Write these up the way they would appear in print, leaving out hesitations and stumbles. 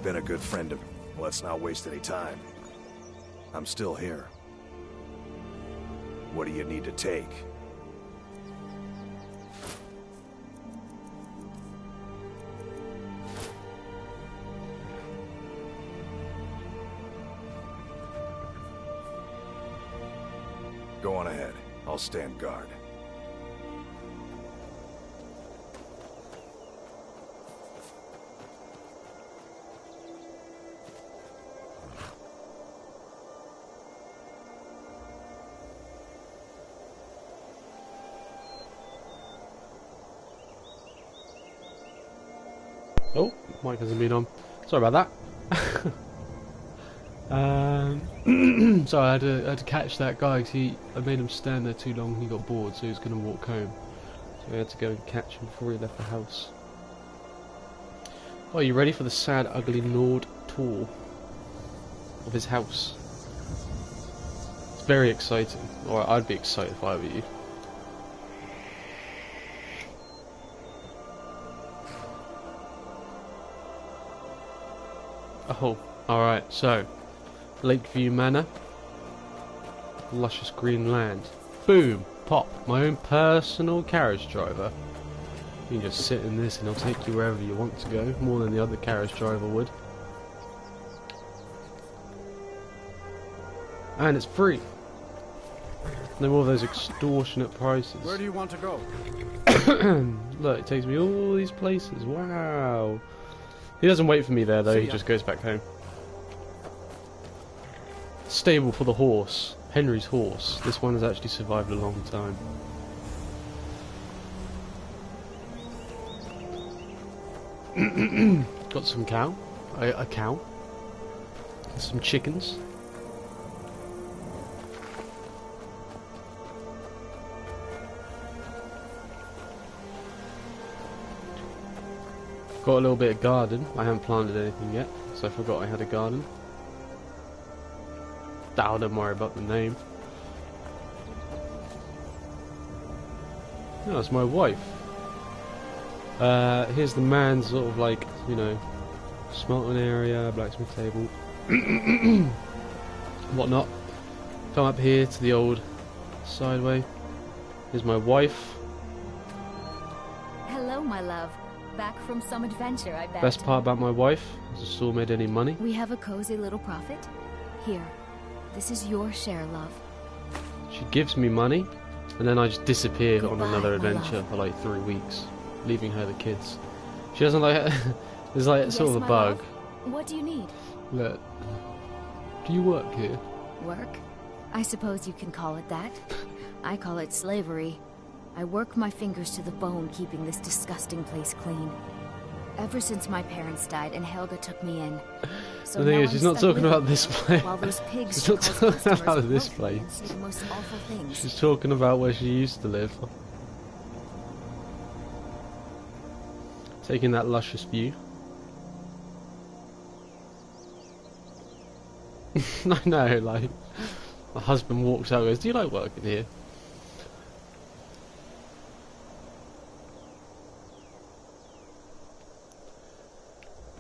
been a good friend of... Let's not waste any time. I'm still here. What do you need to take? Go on ahead. I'll stand guard. Oh, mic hasn't been on. Sorry about that. Sorry, I had to catch that guy because I made him stand there too long. He got bored, so he was going to walk home. So I had to go and catch him before he left the house. Oh, are you ready for the sad, ugly Nord tour of his house? It's very exciting. Or I'd be excited if I were you. Oh, alright, so Lakeview Manor, luscious green land. Boom! Pop! My own personal carriage driver. You can just sit in this and he'll take you wherever you want to go, more than the other carriage driver would. And it's free! No more of those extortionate prices. Where do you want to go? Look, it takes me all these places. Wow! He doesn't wait for me there though, he just goes back home. Stable for the horse. Henry's horse. This one has actually survived a long time. Got some cow. A cow. Some chickens. Got a little bit of garden. I haven't planted anything yet, so I forgot I had a garden. Don't worry about the name. No, it's my wife. Here's the man's sort of like, you know, smelting area, blacksmith table, whatnot. Come up here to the old sideway. Here's my wife. Hello, my love. Back from some adventure, I bet. Best part about my wife is the store made any money. We have a cozy little profit. Here, this is your share, love. She gives me money, and then I just disappear on Goodbye, another my adventure love. for like 3 weeks, leaving her the kids. She doesn't like. There's like sort of a my bug. love. What do you need? Look, do you work here? Work? I suppose you can call it that. I call it slavery. I work my fingers to the bone keeping this disgusting place clean. Ever since my parents died and Helga took me in. So The thing now is, she's I'm not stuck talking living about this here, place. While those pigs She's she not calls talking customers about are this wealthy and place. say the most awful things. She's talking about where she used to live. Taking that luscious view. I know, like, my husband walks out and goes, "Do you like working here?"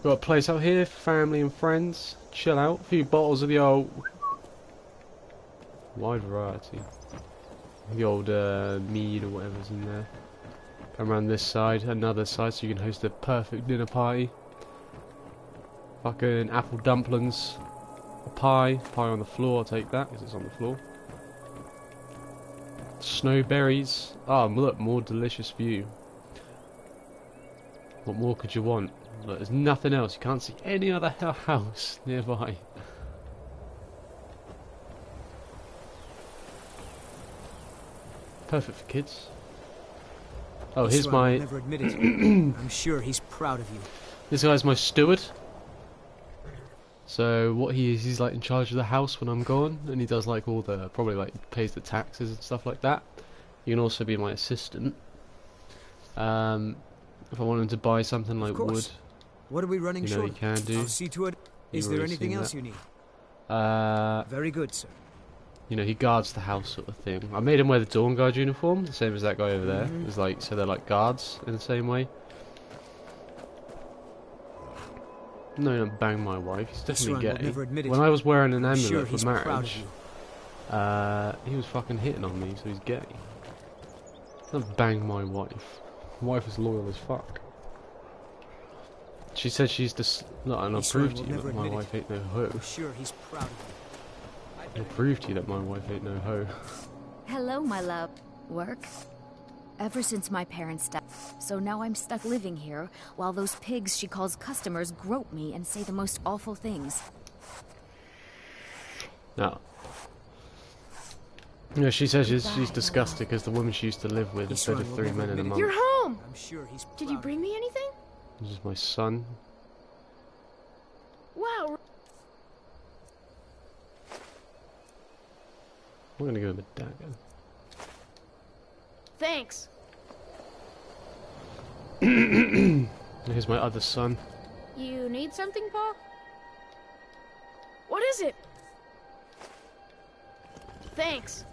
Got a place out here for family and friends. Chill out. A few bottles of the old... wide variety. The old mead or whatever's in there. Come around this side, another side, so you can host a perfect dinner party. Fucking apple dumplings. A pie. Pie on the floor, I'll take that, because it's on the floor. Snowberries. Oh, look, more delicious view. What more could you want? Look, there's nothing else. You can't see any other house nearby. Perfect for kids. Oh, here's my... Never admitted. I'm sure he's proud of you. This guy's my steward. So what he is, he's like in charge of the house when I'm gone, and he does like all the, probably like pays the taxes and stuff like that. You can also be my assistant. If I want him to buy something like wood, What are we running you know, short? he can do. I'll see to it. Is You've there already anything seen else that. you need? Very Very good, sir. You know, he guards the house sort of thing. I made him wear the Dawn Guard uniform, the same as that guy over there. It's like, so they're like guards in the same way. No, don't bang my wife. He's This definitely one will gay. never admit it. When I was wearing an I'm amulet sure for he's proud of marriage, you. he was fucking hitting on me, so he's gay. Don't bang my wife. My wife is loyal as fuck. She said she's just... No, and I'll This prove one to will you never that my admit it. wife ain't no hoe. I'm sure he's proud of you. I'll prove to you that my wife ain't no hoe. Hello, my love. Work? Ever since my parents died, so now I'm stuck living here while those pigs she calls customers grope me and say the most awful things. No. No, she says she's Goodbye. disgusted because the woman she used to live with This is fed one with will 3 never men in a admit it. month. You're home! I'm sure he's proud Did you of bring me anything? This is my son. Wow. I'm gonna give him a dagger. Thanks. Here's my other son. You need something, Pa? What is it? Thanks.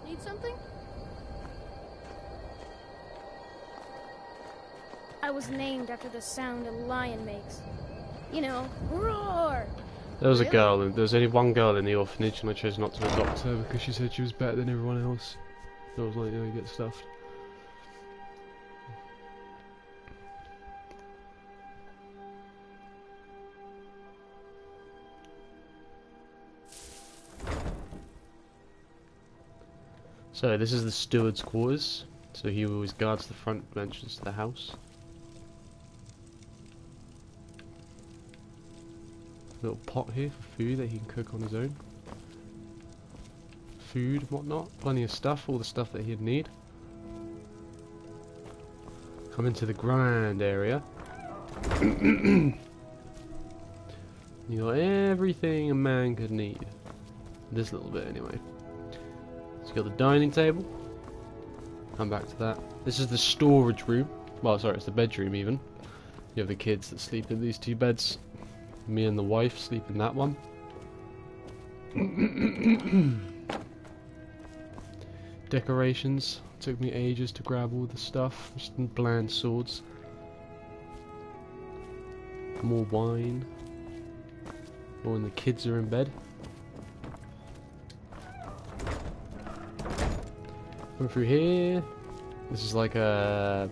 Need something? I was named after the sound a lion makes. You know, roar! There was a Really? girl, and there was only one girl in the orphanage, and I chose not to adopt her because she said she was better than everyone else. So I was like, yeah, you get stuffed. So this is the steward's quarters. So he always guards the front entrance to the house. Little pot here for food that he can cook on his own. Food and whatnot. Plenty of stuff, all the stuff that he'd need. Come into the grand area. You got everything a man could need. This little bit anyway. So you got the dining table. Come back to that. This is the storage room. Well, sorry, it's the bedroom even. You have the kids that sleep in these two beds. Me and the wife sleep in that one. Decorations. Took me ages to grab all the stuff. Just bland swords. More wine. Or when the kids are in bed. Going through here. This is like a...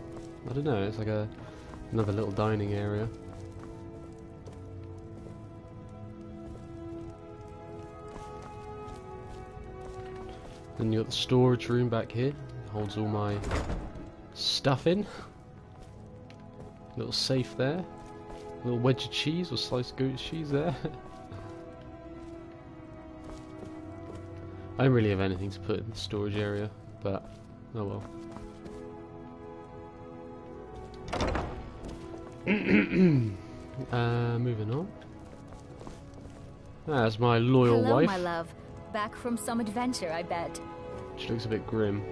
I don't know, it's like another little dining area. Then you got the storage room back here. Holds all my stuff in. Little safe there. Little wedge of cheese or sliced goat cheese there. I don't really have anything to put in the storage area, but oh well. Moving on. That's my loyal Hello, wife. my love. Back from some adventure, I bet. She looks a bit grim.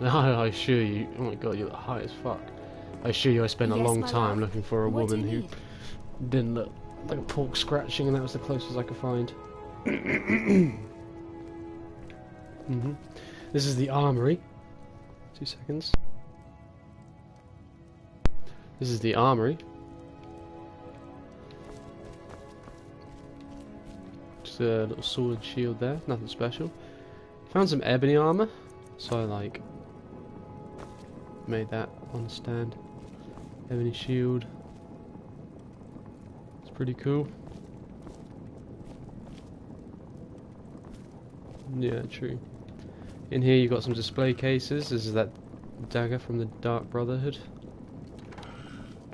I assure you, oh my god, you're high as fuck. I assure you I spent a Yes, long my time love. looking for a What do woman you who need? didn't look like a pork scratching, and that was the closest I could find. This is the armory. 2 seconds. This is the armory. Just a little sword shield there, nothing special. Found some ebony armor, so I like made that on stand. Ebony shield. It's pretty cool. Yeah, true. In here you've got some display cases. This is that dagger from the Dark Brotherhood.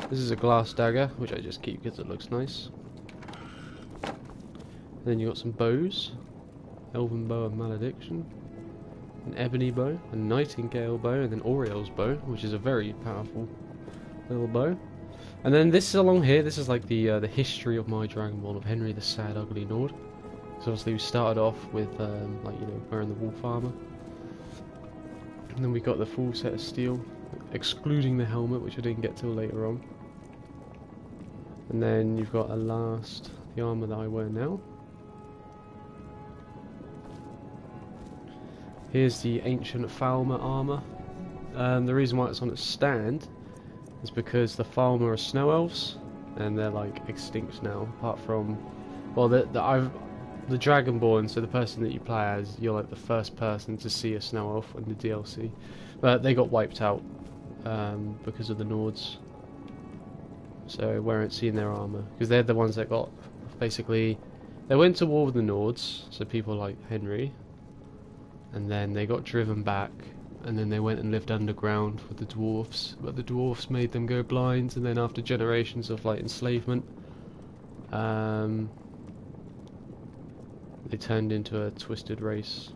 This is a glass dagger, which I just keep because it looks nice. Then you got some bows. Elven bow of malediction. An ebony bow, a nightingale bow, and then Oriel's bow, which is a very powerful little bow. And then this along here, this is like the history of my Dragonborn of Henry the Sad Ugly Nord. So obviously we started off with like, you know, wearing the wolf armor. And then we got the full set of steel, excluding the helmet, which I didn't get till later on. And then you've got the armor that I wear now. Here's the ancient Falmer armor. The reason why it's on its stand is because the Falmer are snow elves, and they're like extinct now. Apart from, well, the Dragonborn, so the person that you play as, you're like the first person to see a snow elf in the DLC, but they got wiped out because of the Nords. So we aren't seeing their armor because they're the ones that got basically. They went to war with the Nords, so people like Henry, and then they got driven back, and then they went and lived underground with the dwarfs, but the dwarfs made them go blind, and then after generations of like enslavement, they turned into a twisted race.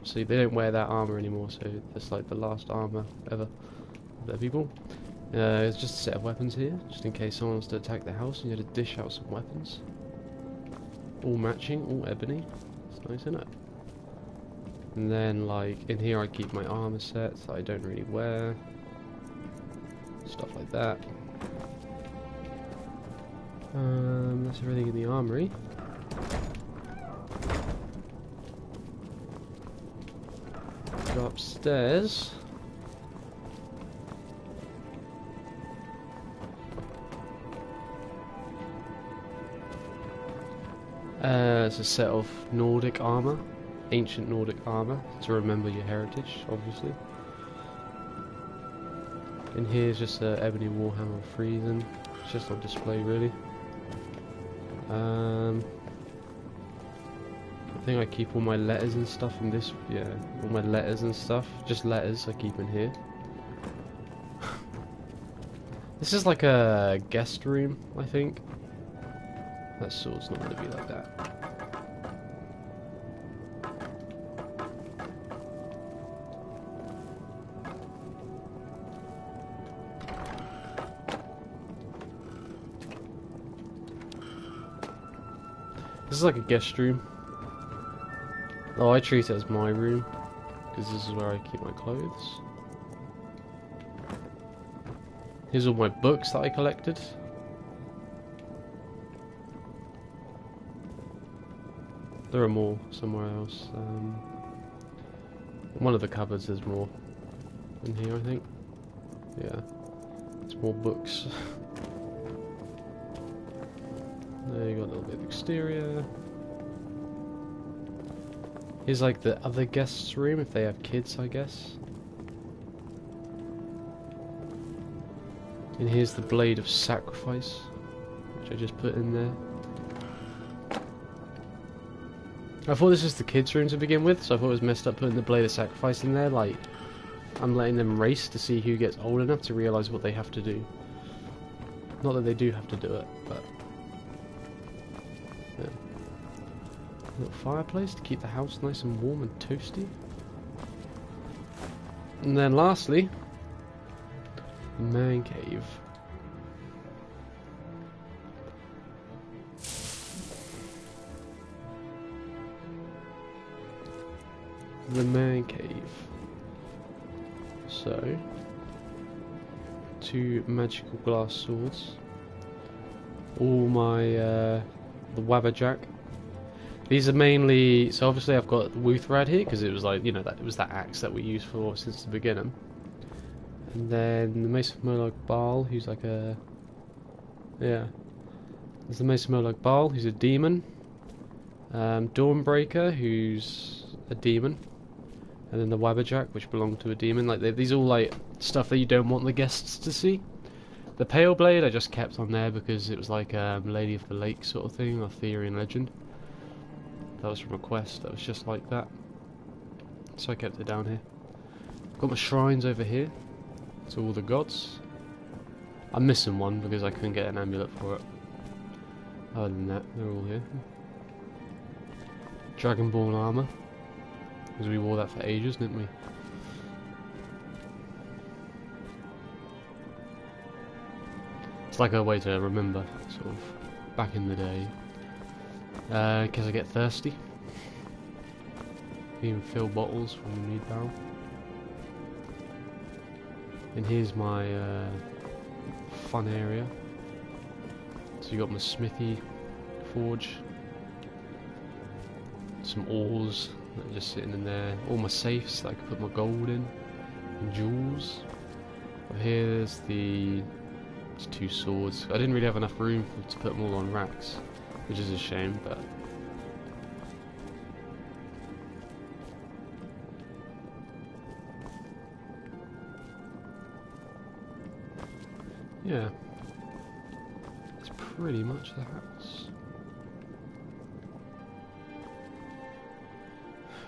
So they don't wear that armor anymore, so that's like the last armor ever of their people. It's just a set of weapons here, just in case someone wants to attack the house and you had to dish out some weapons. All matching, all ebony. It's nice, isn't it? And then, like, in here I keep my armor sets that I don't really wear. Stuff like that. That's everything in the armory. Go upstairs. It's a set of Nordic armor, ancient Nordic armor, to remember your heritage, obviously. And here's just a ebony warhammer of Friesen. It's just on display, really. I think I keep all my letters and stuff in this. Yeah, all my letters and stuff. Just letters I keep in here. This is like a guest room, I think. That sword's not going to be like that. This is like a guest room. Oh, I treat it as my room, because this is where I keep my clothes. Here's all my books that I collected. There are more somewhere else. One of the cupboards there's more in here, I think. Yeah, it's more books. There you got a little bit of exterior. Here's like the other guest's room if they have kids, I guess. And here's the Blade of Sacrifice, which I just put in there. I thought this was the kids' room to begin with, so I thought it was messed up putting the Blade of Sacrifice in there. Like, I'm letting them race to see who gets old enough to realise what they have to do. Not that they do have to do it, but... yeah. A little fireplace to keep the house nice and warm and toasty. And then lastly, the man cave. The man cave. So, 2 magical glass swords. All my the Wabberjack. These are mainly, so obviously I've got Wuthrad here because it was like, you know, that it was that axe that we used for since the beginning. And then the Mace of Murloc Baal, who's like a, yeah, there's the Mace of Murloc Baal, who's a demon. Dawnbreaker, who's a demon. And then the Wabberjack, which belonged to a demon. Like these are all like stuff that you don't want the guests to see. The Pale Blade I just kept on there because it was like Lady of the Lake sort of thing, Arthurian legend. That was from a quest that was just like that. So I kept it down here. Got my shrines over here to all the gods. I'm missing one because I couldn't get an amulet for it. Other than that, they're all here. Dragonborn armor. Because we wore that for ages, didn't we? It's like a way to remember, sort of, back in the day. In case I get thirsty. Even fill bottles when you need barrel. And here's my fun area. So you got my smithy forge. Some ores that are just sitting in there. All my safes that I can put my gold in. And jewels. Here's the two swords. I didn't really have enough room to put them all on racks, which is a shame, but yeah, that's pretty much the house.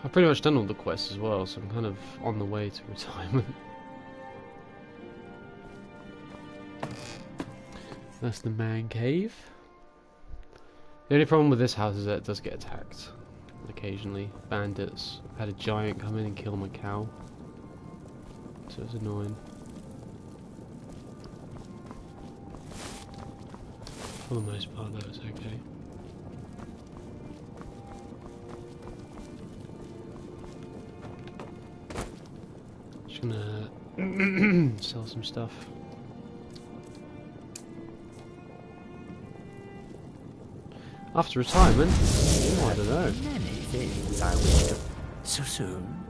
I've pretty much done all the quests as well, so I'm kind of on the way to retirement. That's the man cave. The only problem with this house is that it does get attacked occasionally. Bandits. I had a giant come in and kill my cow, so it's annoying. For the most part though, it's okay. Just gonna sell some stuff. After retirement? Oh, I don't know. Many things I wish to... So soon?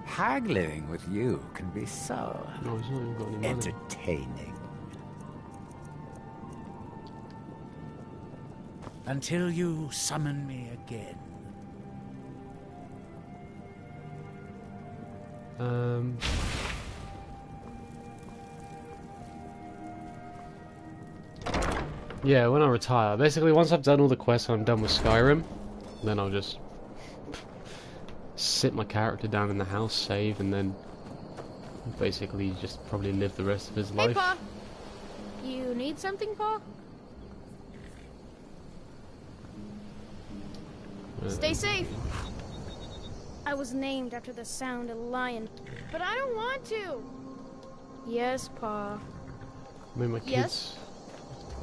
Haggling with you can be so... No, he's not even got any money. entertaining. Until you summon me again. Yeah, when I retire. Basically, once I've done all the quests and I'm done with Skyrim, then I'll just sit my character down in the house, save, and then basically just probably live the rest of his life. Hey, Pa. You need something, Pa? Stay safe. I was named after the sound a lion, but I don't want to. Yes, Pa. I mean, my kids Yes?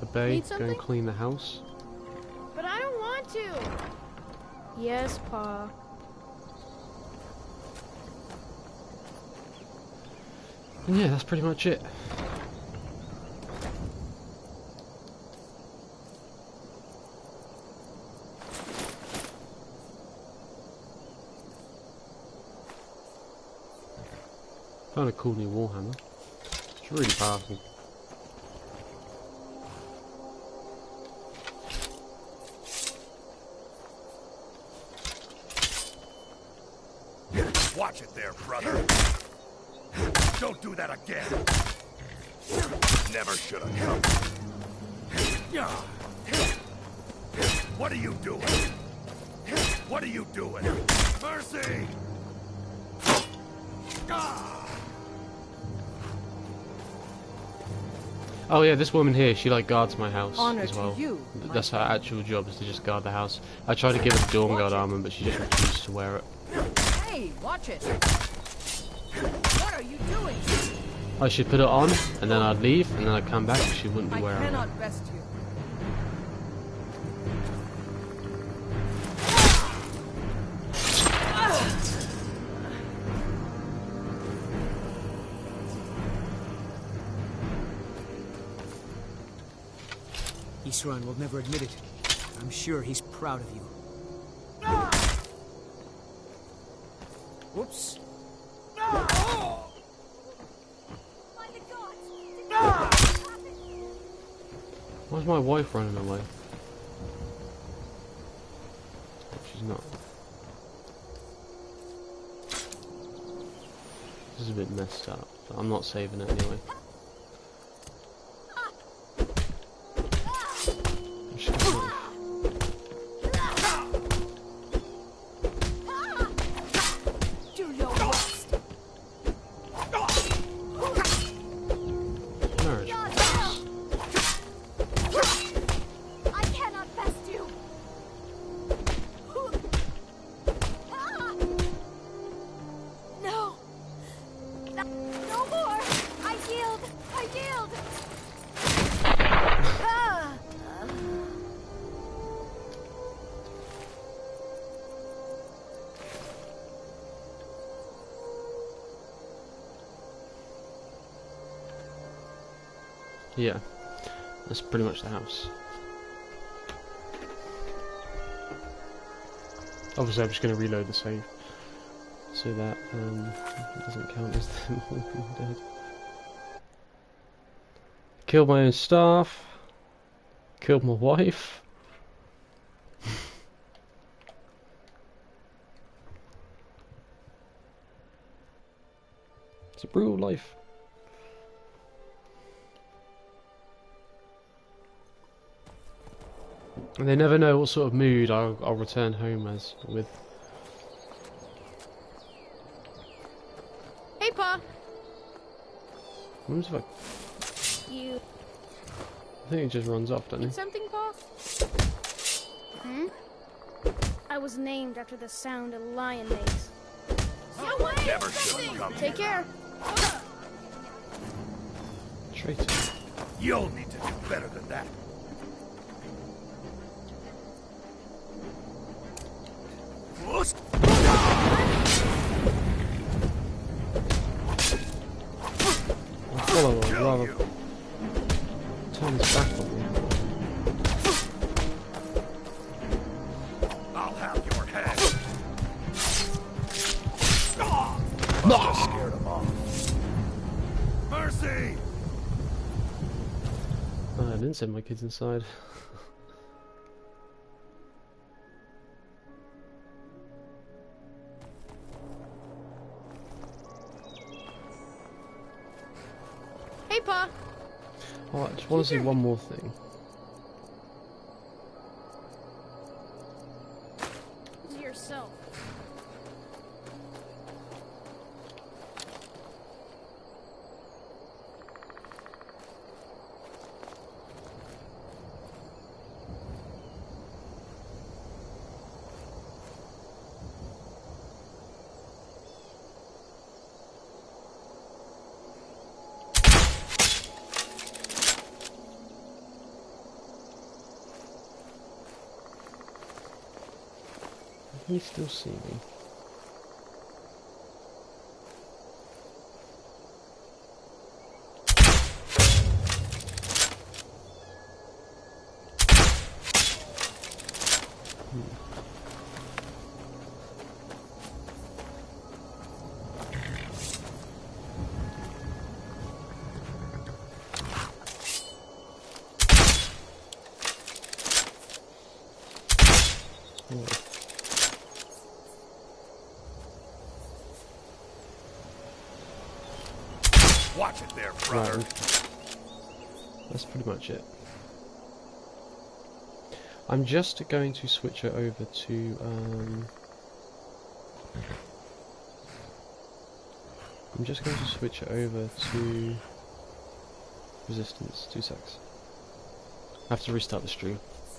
obey, Need go something? and clean the house. But I don't want to. Yes, Pa. And yeah, that's pretty much it. Found a cool new warhammer. It's really powerful. Watch it there, brother. Don't do that again. Never should have come. What are you doing? What are you doing? Mercy! Oh yeah, this woman here, she like guards my house Honor as well. to you, That's her actual job, is to just guard the house. I tried to give her the Dawnguard armor, but she just refused to wear it. Hey, watch it! What are you doing? I should put it on, and then I'd leave, and then I'd come back, and she wouldn't be I wearing it. cannot best you. Isran will never admit it. I'm sure he's proud of you. Whoops. Why's my wife running away? Oh, she's not. This is a bit messed up, but I'm not saving it anyway. I'm just gonna move. Do your worst. Marriage. I cannot best you. No. No more. I yield. I yield. Yeah, that's pretty much the house. Obviously, I'm just going to reload the save so that it doesn't count as the Walking Dead. Killed my own staff. Killed my wife. It's a brutal life. And they never know what sort of mood I'll return home as with. Hey, Pa. What if I You think it just runs off, doesn't need it? something, Pa? Hmm? I was named after the sound a lion makes. No way! Never should have come Take care. Traitor. You'll need to do better than that. My follower would rather turn his back on me. I'll have your head. Just scared him off. Mercy! Oh, I didn't send my kids inside. Hey, Pa. Oh, I just want to see one more thing. To yourself. Can you still see me? Watch it there, brother. Right. That's pretty much it. I'm just going to switch it over to I'm just going to switch it over to resistance. 2 secs. I have to restart the stream.